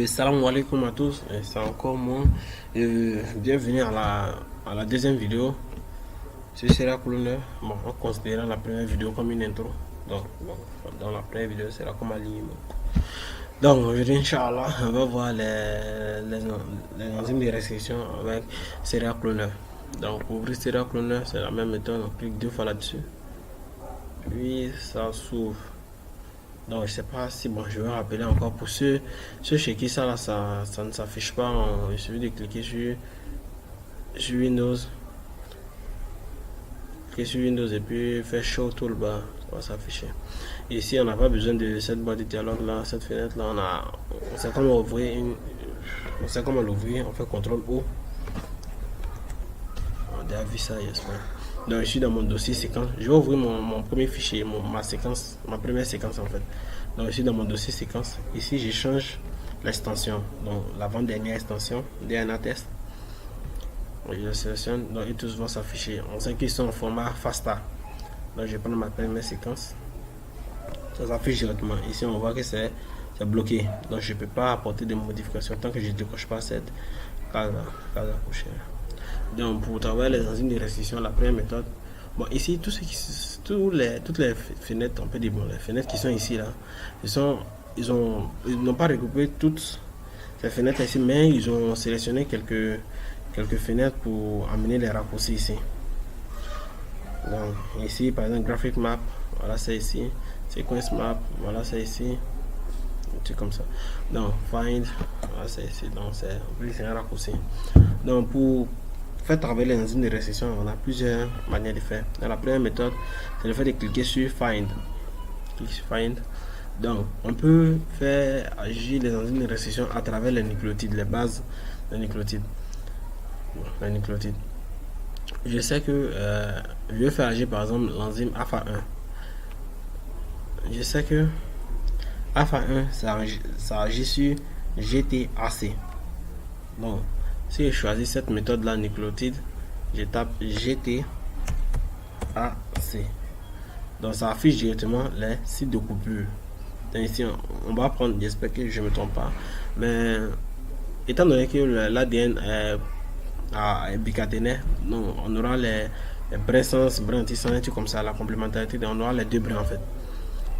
Salam alaikum à tous, c'est encore moi. Bienvenue à la deuxième vidéo. Ce sera Colonel. Bon, en considérant la première vidéo comme une intro. Dans la première vidéo, c'est sera comme un livre. Donc, aujourd'hui, Inch'Allah, on va voir les enzymes de restriction avec Serial Cloner. Donc, pour ouvrir Serial Cloner, c'est la même méthode. On clique deux fois là-dessus. Puis, ça s'ouvre. Donc je sais pas si bon je vais rappeler encore pour ceux chez qui ça ne s'affiche pas. Il suffit de cliquer sur Windows. Cliquer sur Windows et puis faire Show Toolbar. Ça va s'afficher. Ici on n'a pas besoin de cette boîte de dialogue là, cette fenêtre là. On sait comment ouvrir on sait comment l'ouvrir. On fait CTRL O. On a déjà vu ça, j'espère. Donc je suis dans mon dossier séquence. Je vais ouvrir mon premier fichier, ma première séquence en fait. Donc je suis dans mon dossier séquence. Ici je change l'extension. Donc l'avant-dernière extension, DNA test. Je sélectionne, donc ils tous vont s'afficher. On sait qu'ils sont en format FASTA. Donc je vais prendre ma première séquence. Ça s'affiche directement. Ici on voit que c'est bloqué. Donc je ne peux pas apporter de modifications tant que je ne décoche pas cette case accrochée. Donc pour travailler les enzymes de restriction, la première méthode. Bon, ici, toutes les fenêtres, on peut dire, bon, les fenêtres qui sont ici, là, ils n'ont pas regroupé toutes ces fenêtres ici, mais ils ont sélectionné quelques fenêtres pour amener les raccourcis ici. Donc, ici, par exemple, Graphic Map, voilà, c'est ici. Sequence Map, voilà, c'est ici. C'est comme ça. Donc, Find, voilà, c'est ici. Donc, c'est un raccourci. Donc, pour faire travailler les enzymes de restriction, on a plusieurs manières de faire. Dans la première méthode, c'est le fait de cliquer sur Find. Clique sur Find. Donc, on peut faire agir les enzymes de restriction à travers les nucléotides, les bases des nucléotides. Les nucléotides. Je sais que je vais faire agir par exemple l'enzyme alpha 1. Je sais que alpha 1, ça agit sur GTAC. Donc, si je choisis cette méthode là, nucléotide, je tape GTAC. Donc ça affiche directement les sites de coupure. Donc ici, on va prendre, j'espère que je ne me trompe pas, mais étant donné que l'ADN est bicaténaire, donc on aura les brins sens, brins anti-sens, comme ça, la complémentarité, on aura les deux brins en fait.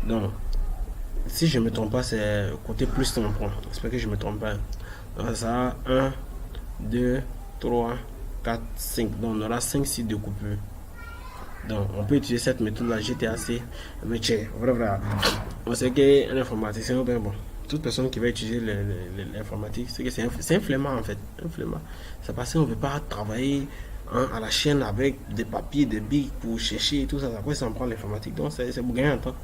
Donc, si je ne me trompe pas, c'est côté plus on prend. J'espère que je ne me trompe pas. Donc ça a 1, 2, 3, 4, 5. Donc on aura 5 sites de coupure. Donc on peut utiliser cette méthode là GTAC. Mais c'est vrai. On sait qu'un informaticien, ben bon, toute personne qui va utiliser l'informatique, c'est que c'est un flemmard en fait. Un flemmard. C'est parce qu'on ne veut pas travailler à la chaîne avec des papiers, des bics pour chercher et tout ça. Après ça en prend l'informatique. Donc c'est pour gagner un temps.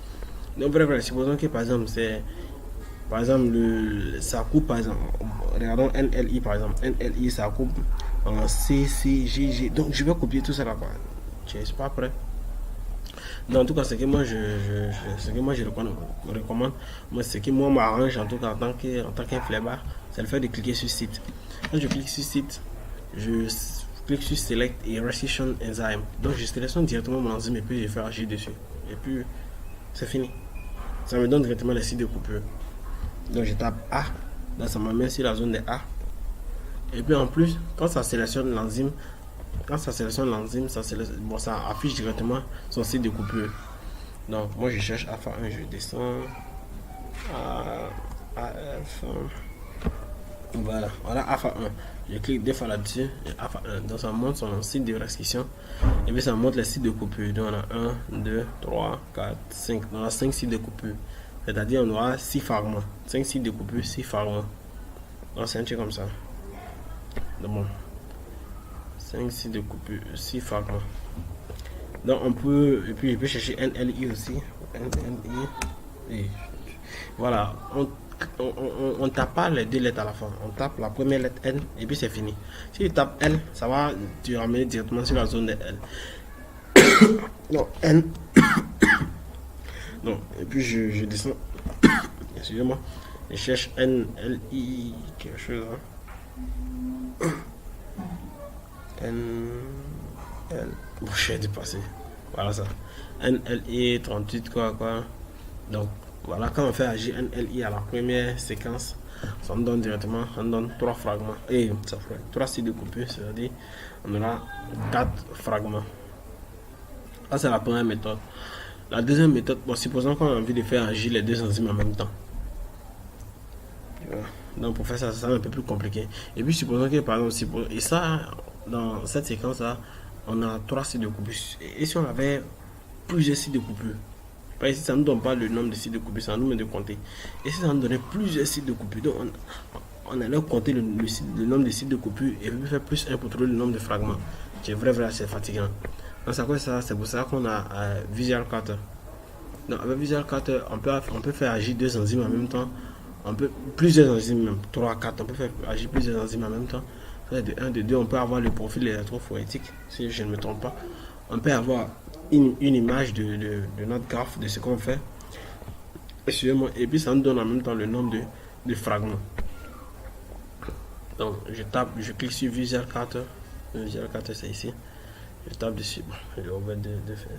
Donc vrai, supposons que par exemple ça coupe par exemple, regardons NLI par exemple, NLI ça coupe en CCGG, donc je vais copier tout ça là quoi. Je suis pas prêt. Donc, en tout cas, ce que moi je recommande, moi ce qui moi m'arrange en tout cas en tant qu'un flemmard, c'est le fait de cliquer sur site. Quand je clique sur site, je clique sur select et restriction enzyme. Donc je sélectionne directement mon enzyme et puis je fais agir dessus. Et puis c'est fini. Ça me donne directement les sites de coupure. Donc je tape A, là ça m'amène sur la zone de A. Et puis en plus, quand ça sélectionne l'enzyme, ça affiche directement son site de coupure. Donc moi je cherche alpha 1, je descends à alpha. Voilà alpha 1. Je clique deux fois là-dessus, alpha 1. Donc ça montre son site de restriction. Et puis ça montre les sites de coupure. Donc on a 1, 2, 3, 4, 5. On a 5 sites de coupure. C'est-à-dire on aura 6 fragments. 5 sites de coupure, 6 fragments. Donc c'est un truc comme ça. Donc bon. 5 sites de coupure, 6 fragments. Donc on peut, et puis je peux chercher NLI aussi. NLI. Et voilà. On tape pas les deux lettres à la fin. On tape la première lettre N et puis c'est fini. Si tu tapes L, ça va te ramener directement sur la zone de L. Non, N. Non, et puis je descends. Excusez-moi. Je cherche N, L, I, quelque chose. Hein. N, L. Bon, je suis dépassé. Voilà ça. N, L, I, 38, quoi. Donc, Voilà, quand on fait agir NLI à la première séquence, ça nous donne directement, on donne 3 fragments. Et ça fait 3 sites de coupure, c'est-à-dire on aura 4 fragments. Ça, c'est la première méthode. La deuxième méthode, bon, supposons qu'on a envie de faire agir les deux enzymes en même temps. Voilà. Donc pour faire ça, c'est un peu plus compliqué. Et puis supposons que par exemple, et ça, dans cette séquence-là, on a 3 sites de coupure. Et si on avait plusieurs sites de coupure, parce que ça ne nous donne pas le nombre de sites de coupure, ça nous met de compter. Et si ça nous donnait plusieurs sites de coupure, donc on allait compter le nombre de sites de coupure et puis faire plus 1 pour trouver le nombre de fragments. C'est vrai, c'est fatigant. Donc c'est pour ça qu'on a Visual Cutter. Donc avec Visual Cutter, on peut faire agir 2 enzymes en même temps. On peut, plusieurs enzymes même, 3, 4, on peut faire agir plusieurs enzymes en même temps. De 1, de 2, on peut avoir le profil électrophorétique, si je ne me trompe pas. On peut avoir une image de notre graphe, de ce qu'on fait. Et puis ça nous donne en même temps le nombre de fragments. Donc je clique sur Visual Cutter. Visual Cutter c'est ici. Je tape dessus. Bon, je vais ouvrir de faire.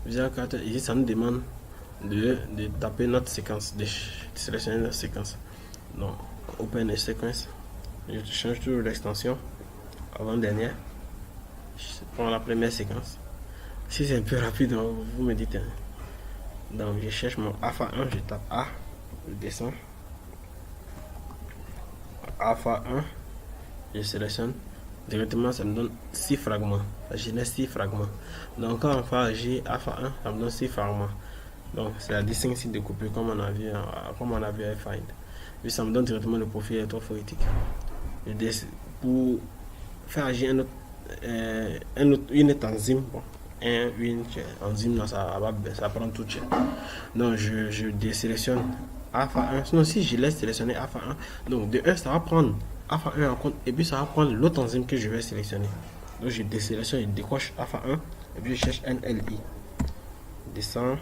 Visual Cutter, ici ça nous demande de taper notre séquence, de sélectionner notre séquence. Donc, Open a Sequence. Je change toujours l'extension avant-dernière. Je prends la première séquence. Si c'est un peu rapide, vous me dites. Donc, je cherche mon alpha 1, je tape A, je descends. Alpha 1, je sélectionne. Directement, ça me donne 6 fragments. Je laisse 6 fragments. Donc, quand on fait agir alpha 1, ça me donne 6 fragments. Donc, c'est la distinction sites de coupure comme on a vu avec Find. Puis, ça me donne directement le profil électrophorétique. Pour faire agir une autre enzyme, bon, une enzyme, là, ça prend tout. Donc, je désélectionne alpha 1. Sinon, si je laisse sélectionner alpha 1, donc de 1, ça va prendre alpha 1 en compte et puis ça va prendre l'autre enzyme que je vais sélectionner. Donc, je désélectionne, je décoche alpha 1 et puis je cherche NLI. Je descends.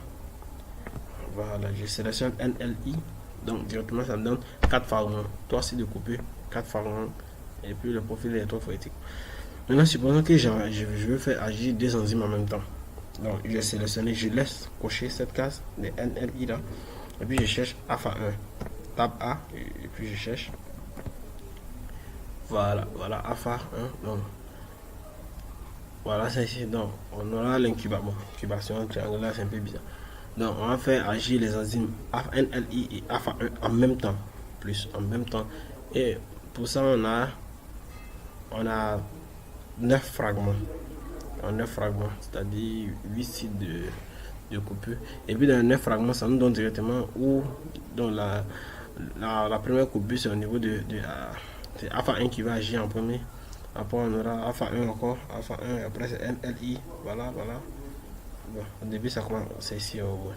Voilà, je sélectionne NLI. Donc, directement, ça me donne 4 fragments. 3 sites de coupure, 4 fragments. Et puis, le profil électrophorétique. Maintenant, supposons que je veux faire agir 2 enzymes en même temps. Donc, je vais sélectionner, je laisse cocher cette case de NLI là. Et puis, je cherche alpha 1. Tape A. Et puis, je cherche. Voilà, alpha 1. Donc, voilà, c'est ici. Donc, on aura l'incubation triangulaire, c'est un peu bizarre. Donc, on va faire agir les enzymes NLI et alpha 1 en même temps. En même temps. Et pour ça, on a 9 fragments. 9 fragments, c'est-à-dire 8 sites de coupure. Et puis, dans les 9 fragments, ça nous donne directement où dans la première coupure, c'est au niveau de c'est alpha 1 qui va agir en premier. Après, on aura alpha 1 encore, alpha 1, et après, c'est NLI. Voilà. Bon, au début, ça commence, c'est ici au moins.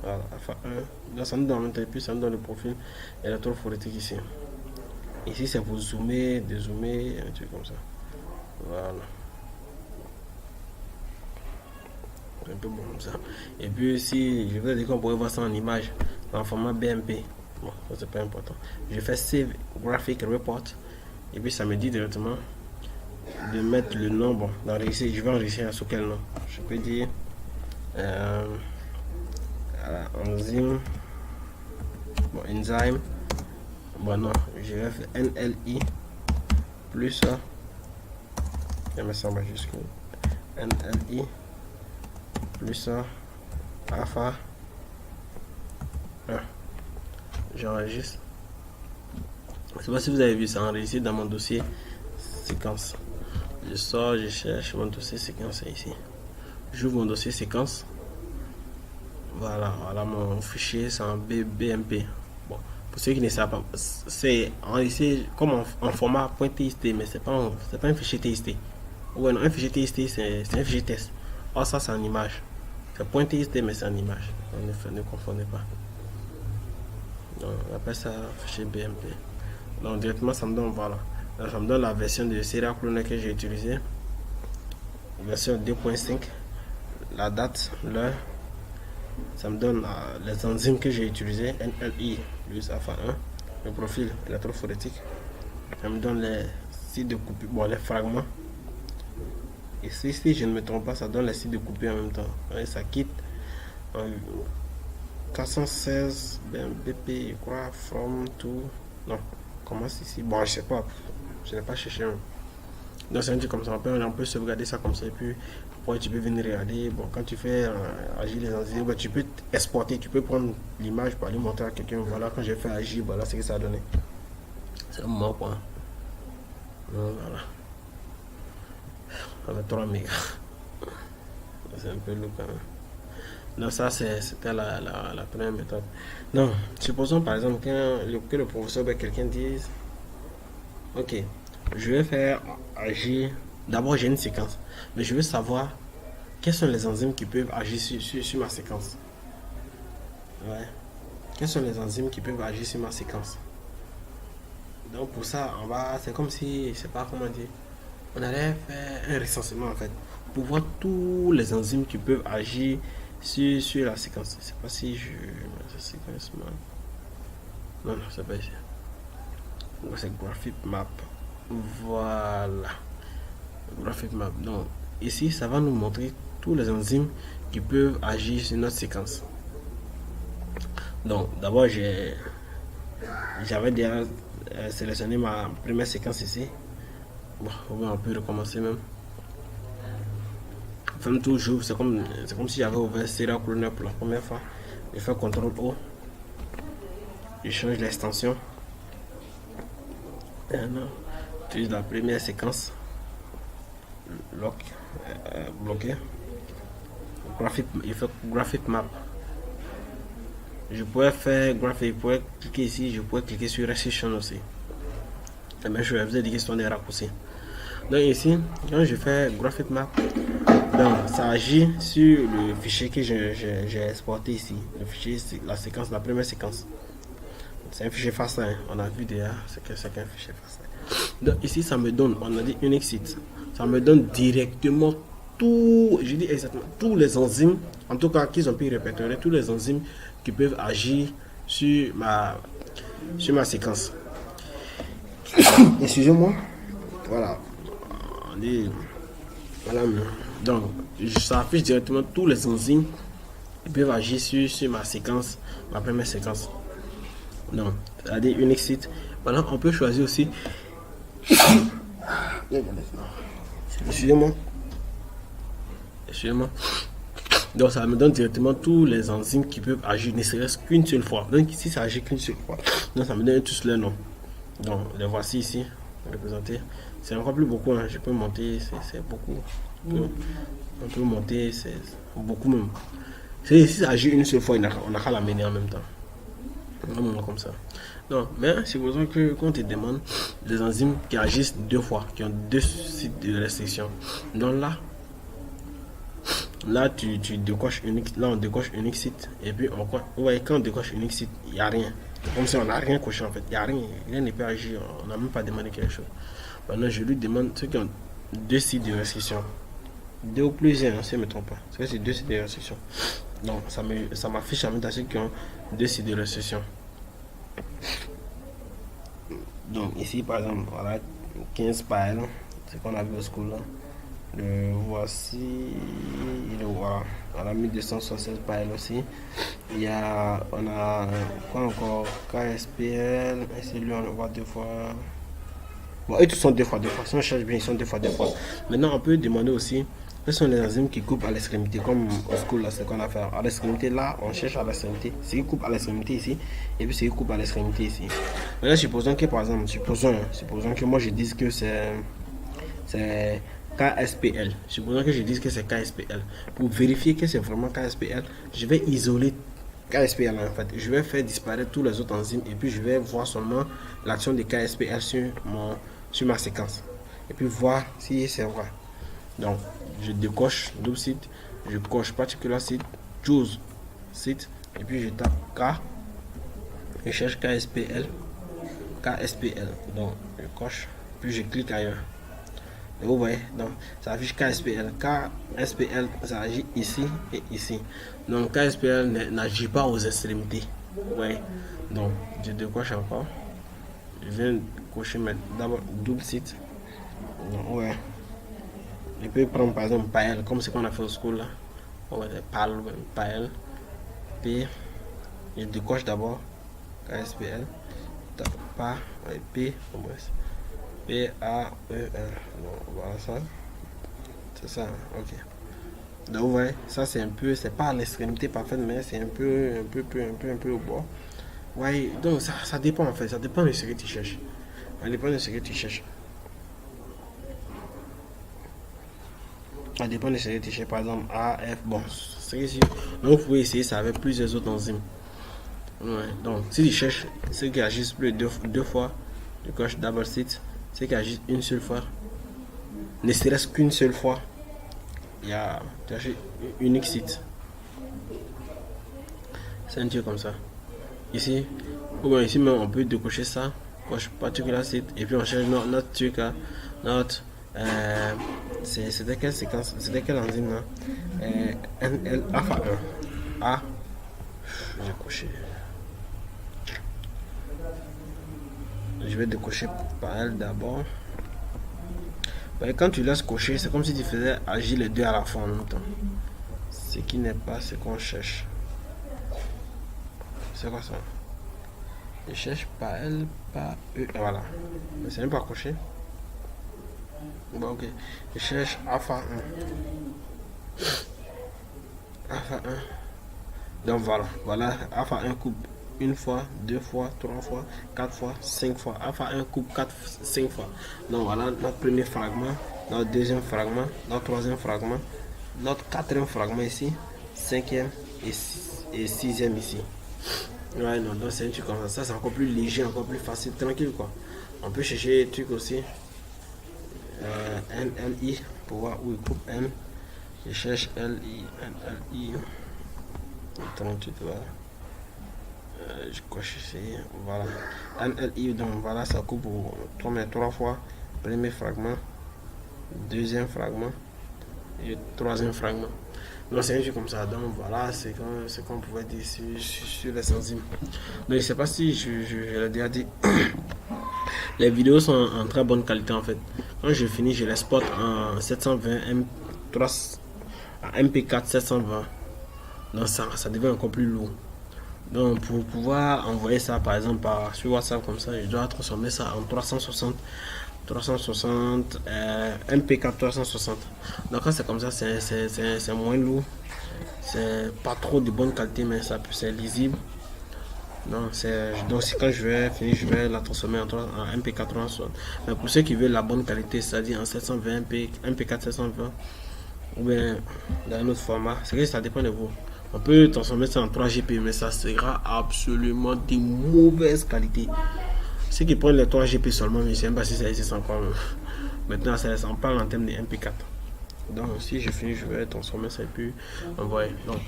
Voilà, alpha 1. Là, ça nous donne et puis ça nous donne le profil électrophorétique ici. Ici, c'est pour zoomer, dézoomer, un truc comme ça. Voilà. Un peu bon comme ça. Et puis, si je veux dire qu'on pourrait voir ça en image, en format BMP. Bon, ça, c'est pas important. Je fais Save Graphic Report. Et puis, ça me dit directement de mettre le nom. Bon, d'enregistrer. Je vais enregistrer sur quel nom? Je peux dire enzyme. Bon, enzyme. Bon, non, je vais faire NLI plus ça. Je mets ça en majuscule. NLI plus ça. Alpha 1. J'enregistre. Je ne sais pas si vous avez vu ça enregistré dans mon dossier séquence. Je sors, je cherche mon dossier séquence ici. J'ouvre mon dossier séquence. Voilà mon fichier, c'est en BMP. Bon, pour ceux qui ne savent pas, c'est enregistré comme en format .txt, mais c'est pas un fichier TXT. Ouais, non, un fichier TXT, c'est un fichier test. Or, ça, c'est en image. C'est .txt, mais c'est en image. Ne confondez pas. Donc, on appelle ça fichier BMP. Donc, directement, ça me donne, voilà. Là, ça me donne la version de Serial Cloner que j'ai utilisée. Version 2.5. La date, l'heure. Ça me donne les enzymes que j'ai utilisées. NLI plus alpha 1. Le profil électrophorétique. Ça me donne les sites de coupure, bon, les fragments. Et si je ne me trompe pas, ça donne les sites de coupure en même temps. Et ça quitte 416 BP, je crois, from to. Non, comment c'est ici? Bon, je sais pas. Je n'ai pas cherché. Donc, c'est un truc comme ça. On peut sauvegarder ça comme ça. Et puis, après, tu peux venir regarder. Bon, quand tu fais agir les enzymes, bah, tu peux exporter. Tu peux prendre l'image pour aller montrer à quelqu'un. Voilà, quand j'ai fait agir, voilà ce que ça a donné. C'est un moment, quoi. Voilà. Avec 3 mégas. C'est un peu lourd quand même. Donc ça, c'était la première méthode. Donc, supposons par exemple que le professeur ou quelqu'un dise, ok, je vais faire agir, d'abord j'ai une séquence, mais je veux savoir quelles sont les enzymes qui peuvent agir sur ma séquence. Ouais. Quelles sont les enzymes qui peuvent agir sur ma séquence? Donc pour ça, c'est comme si, je sais pas comment dire, on allait faire un recensement en fait, pour voir tous les enzymes qui peuvent agir sur la séquence. Je sais pas si je. Séquence map. Non, non, c'est pas ici. C'est graphic map. Voilà. Graphic map. Donc, ici, ça va nous montrer tous les enzymes qui peuvent agir sur notre séquence. Donc, d'abord, j'avais déjà sélectionné ma première séquence ici. Bon, on peut recommencer même. Enfin, toujours, c'est comme si j'avais ouvert Serial Cloner pour la première fois. Je fais CTRL O. Je change l'extension. J'utilise la première séquence. Lock. Bloqué. Il fait Graphic Map. Je pourrais faire Graphic. Je pourrais cliquer ici. Je pourrais cliquer sur Restriction aussi. La même chose, vous avez des questions des raccourcis. Donc ici, quand je fais Graphic Map, donc ça agit sur le fichier que j'ai exporté ici. Le fichier, c'est la séquence, la première séquence. C'est un fichier FASTA, hein. On a vu déjà, c'est qu'un fichier FASTA. Donc ici, ça me donne, on a dit unique site. Ça me donne directement tout, je dis exactement, tous les enzymes, en tout cas qu'ils ont pu répertorier, tous les enzymes qui peuvent agir sur ma séquence. Excusez-moi. Voilà. Voilà. Donc, ça affiche directement tous les enzymes qui peuvent agir sur ma séquence, ma première séquence. Donc, c'est-à-dire unique site. Maintenant, on peut choisir aussi. Excusez-moi. Donc, ça me donne directement tous les enzymes qui peuvent agir, ne serait-ce qu'une seule fois. Donc, ici, ça agit qu'une seule fois. Donc, ça me donne tous leurs noms. Donc, les voici ici, représentés. C'est encore plus beaucoup, hein. Je peux monter, c'est beaucoup. On peut monter, c'est beaucoup même. Si ça agit une seule fois, on n'a qu'à l'amener en même temps. Vraiment comme ça. Non, mais c'est pour ça que quand on te demande des enzymes qui agissent deux fois, qui ont deux sites de restriction. Donc là tu décoches unique, là on décoche unique site, et puis quand on décoche unique site, il n'y a rien. Comme si on n'a rien coché en fait, il n'y a rien, rien ne peut agir, on n'a même pas demandé quelque chose. Maintenant je lui demande ceux qui ont deux sites de restriction. Deux ou plusieurs, hein, si je ne me trompe pas. Parce que c'est deux sites de restriction. Donc ça m'affiche en même temps ceux qui ont deux sites de restriction. Donc ici par exemple, voilà 15 piles, c'est qu'on a vu au school là. Le voici, il est voilà, on a mis 276 piles aussi. On a quoi encore, KSPL, et celui on le voit deux fois. Bon, eux tous sont deux fois. Si on cherche bien, ils sont deux fois. Maintenant, on peut demander aussi quels sont les enzymes qui coupent à l'extrémité, comme au school, là, c'est qu'on a fait. À l'extrémité, là, on cherche à l'extrémité. C'est qui coupe à l'extrémité ici, et puis c'est qui coupe à l'extrémité ici. Maintenant, supposons que, par exemple, supposons que moi je dise que c'est KSPL. Supposons que je dise que c'est KSPL. Pour vérifier que c'est vraiment KSPL, je vais isoler KSPL en fait. Je vais faire disparaître tous les autres enzymes et puis je vais voir seulement l'action de KSPL sur ma séquence. Et puis voir si c'est vrai. Donc, je décoche double site, je coche particular site, choose site, et puis je tape K, je cherche KSPL. Donc, je coche, puis je clique ailleurs. Et vous voyez, donc ça affiche KSPL. KSPL, ça agit ici et ici. Donc KSPL n'agit pas aux extrémités. Vous voyez, donc je décoche encore. Je viens cocher d'abord double site. Donc, ouais. Je peux prendre par exemple PAL, comme ce qu'on a fait au school là. Ouais, PAL, P, Je décoche d'abord KSPL. Pas P, P-A-E-L. Voilà ça. C'est ça, ok. Donc vous voyez, ça c'est un peu, c'est pas à l'extrémité parfaite, mais c'est un peu au bord. Ouais, donc ça dépend en fait, ça dépend de ce que tu cherches. Ça dépend de ce que tu cherches. Ça dépend de ce que tu cherches, par exemple A, F, bon, c'est sûr. Donc vous pouvez essayer ça avec plusieurs autres enzymes. Ouais, donc si tu cherches ceux qui agissent plus de deux fois, tu coches double site, ceux qui agissent une seule fois, ne serait-ce qu'une seule fois, il y a tu achètes unique site. C'est un truc comme ça. Ici, ou bien ici même on peut décocher ça, coche particulier site, et puis on cherche notre truc là, notre c'était quelle séquence, c'était quelle enzyme là, NL alpha 1 A, j'ai coché. Je vais décocher par elle d'abord. Quand tu laisses cocher, c'est comme si tu faisais agir les deux à la fois en même temps. Ce qui n'est pas ce qu'on cherche. C'est quoi ça? Je cherche par elle, par E. Voilà. Mais c'est même pas coché. Bon, ok. Je cherche alpha 1. Alpha 1. Donc voilà. Voilà. Alpha 1 coupe une fois, deux fois, trois fois, quatre fois, cinq fois. Alpha 1 coupe 4, 5 fois. Donc voilà notre premier fragment, notre deuxième fragment, notre troisième fragment, notre quatrième fragment ici, cinquième et sixième ici. Ouais, non, donc c'est un truc comme ça. Ça, c'est encore plus léger, encore plus facile, tranquille quoi. On peut chercher des trucs aussi. NLI pour voir où il coupe N. Je cherche LI, NLI. 38, voilà. Je coche ici, voilà. NLI, donc voilà, ça coupe trois fois. Premier fragment, deuxième fragment et troisième fragment. Donc c'est un jeu comme ça. Donc voilà, c'est ce qu'on pouvait dire sur les enzymes. Donc je sais pas si je l'ai déjà dit. Les vidéos sont en très bonne qualité en fait. Quand je finis, je les exporte en 720 M3 à MP4 720. Donc ça devient encore plus lourd. Donc pour pouvoir envoyer ça par exemple sur WhatsApp comme ça, je dois transformer ça en 360 MP4 360. Donc quand c'est comme ça, c'est moins lourd. C'est pas trop de bonne qualité, mais c'est lisible. Donc quand je vais finir, je vais la transformer en MP4 360. Mais pour ceux qui veulent la bonne qualité, c'est-à-dire en 720 MP4 720 ou bien dans un autre format, c'est que ça dépend de vous. On peut transformer ça en 3GP, mais ça sera absolument de mauvaise qualité. Ceux qui prennent les 3GP seulement, mais je ne sais pas si ça existe encore. Maintenant, on parle en termes de MP4. Donc, si je finis, je vais transformer ça et puis envoyer. Donc,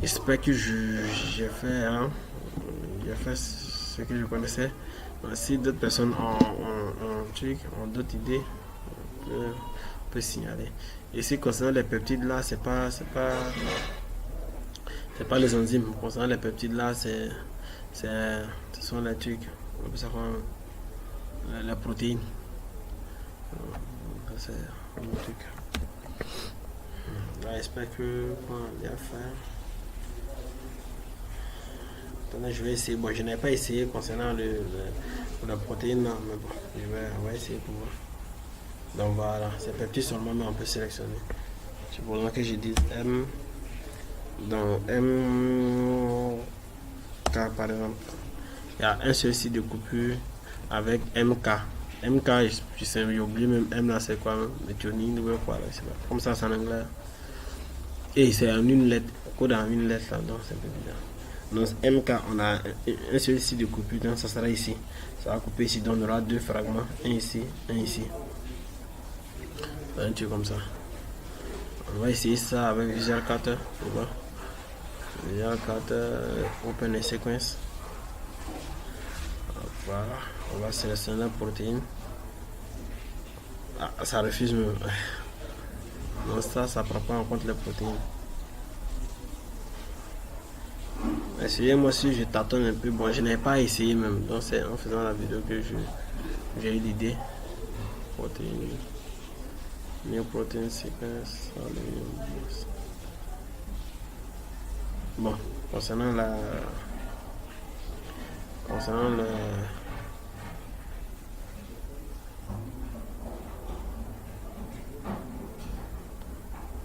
j'espère que j'ai fait, ce que je connaissais. Si d'autres personnes ont d'autres idées, on peut signaler. Ici, concernant les peptides, là, c'est pas les enzymes. Concernant les peptides, là, ce sont les trucs. On peut savoir la protéine. C'est un truc. Là, j'espère que on va bien faire. Attendez, je vais essayer. Bon, je n'ai pas essayé concernant la protéine, non, mais bon, on va essayer pour voir. Donc voilà, c'est petit seulement, mais on peut sélectionner. C'est pour ça que j'ai dit M. Dans MK par exemple, il y a un seul site de coupure avec MK. MK, j'ai oublié même M là, c'est quoi, méthionine ou quoi, là, c'est pas. Comme ça, c'est en anglais. Et c'est en une lettre, code en une lettre là, donc c'est un peu bizarre. Donc MK, on a un seul site de coupure, donc ça sera ici. Ça va couper ici, donc on aura deux fragments, un ici, un ici. Un truc comme ça. On va essayer ça avec Visual Cutter. Visual Cutter, Open a Sequence. Voilà, on va sélectionner la protéine. Ah, ça refuse même. Donc ça prend pas en compte les protéines. Essayez-moi si je tâtonne un peu. Bon, je n'ai pas essayé même. Donc c'est en faisant la vidéo que j'ai eu l'idée. Protéine. New protein sequence. Bon, concernant concernant le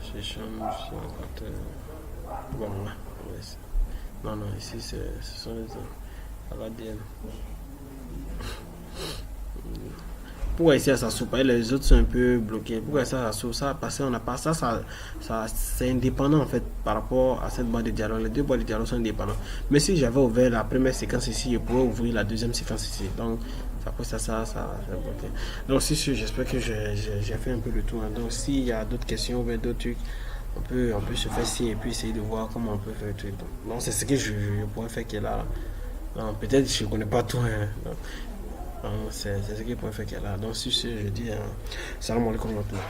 session, bon, ouais. Non, non, ici, ce sont les ADN. Pourquoi ici ça s'ouvre pas et les autres sont un peu bloqués? Pourquoi ça s'ouvre ça? Parce qu'on n'a pas ça c'est indépendant en fait par rapport à cette boîte de dialogue. Les deux boîtes de dialogue sont indépendantes. Mais si j'avais ouvert la première séquence ici, je pourrais ouvrir la deuxième séquence ici. Donc après ça j'ai bloqué. Donc si j'espère que j'ai fait un peu le tour. Donc s'il y a d'autres questions ou d'autres trucs, on peut se faire signe et puis essayer de voir comment on peut faire le truc. Donc c'est ce que je pourrais faire qui est là. Peut-être je ne connais pas tout. Hein. C'est ce qui pourrait faire qu'elle a. Donc, si je dis, salam alaikum wa rahmatullah.